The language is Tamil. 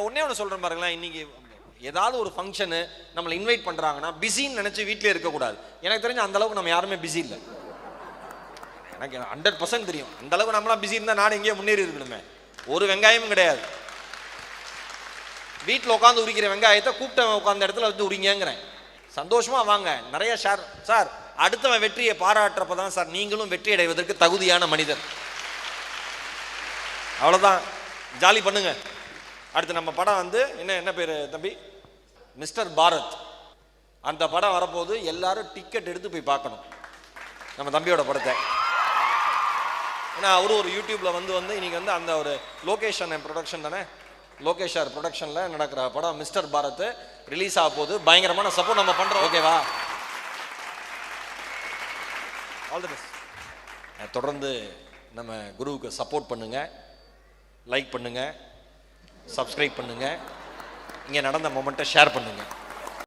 ஒன்னே ஒன்று சொல்கிறேன் பாருங்களேன், இன்னைக்கு ஏதாவது ஒரு ஃபங்க்ஷனு நம்மளை இன்வைட் பண்ணுறாங்கன்னா பிஸின்னு நினச்சி வீட்டிலே இருக்கக்கூடாது. எனக்கு தெரிஞ்ச அந்த அளவுக்கு நம்ம யாருமே பிஸி இல்லை. எனக்கு 100% தெரியும். அந்த அளவுக்கு நம்மளாம் பிஸி இருந்தால் நாடு எங்கேயோ முன்னேறி இருக்கணுமே. ஒரு வெங்காயமும் கிடையாது. வீட்டில் உட்காந்து உரிக்கிற வெங்காயத்தை கூப்பிட்ட உட்காந்த இடத்துல வந்து உரிங்கிறேன். சந்தோஷமா வாங்க, நிறைய ஷேர். சார், அடுத்தவன் வெற்றியை பாராட்டுறப்ப தான் சார் நீங்களும் வெற்றி அடைவதற்கு தகுதியான மனிதர். அவ்வளோதான், ஜாலி பண்ணுங்க. அடுத்து நம்ம படம் வந்து என்ன பேர் தம்பி, மிஸ்டர் பாரத். அந்த படம் வரப்போது, எல்லாரும் டிக்கெட் எடுத்து போய் பார்க்கணும் நம்ம தம்பியோட படத்தை. ஏன்னா அவரு ஒரு யூடியூப்ல வந்து இன்னைக்கு வந்து அந்த ஒரு லோகேஷன் ப்ரொடக்ஷன் தானே, லோகேஷார் ப்ரொடக்ஷனில் நடக்கிற படம் மிஸ்டர் பாரத் ரிலீஸ் ஆக போது. பயங்கரமான சப்போர்ட் நம்ம பண்ணுறோம். ஓகேவா? All the best. தொடர்ந்து நம்ம குருவுக்கு சப்போர்ட் பண்ணுங்க, லைக் பண்ணுங்க, சப்ஸ்கிரைப் பண்ணுங்க, இங்கே நடந்த மொமெண்ட்டை ஷேர் பண்ணுங்க.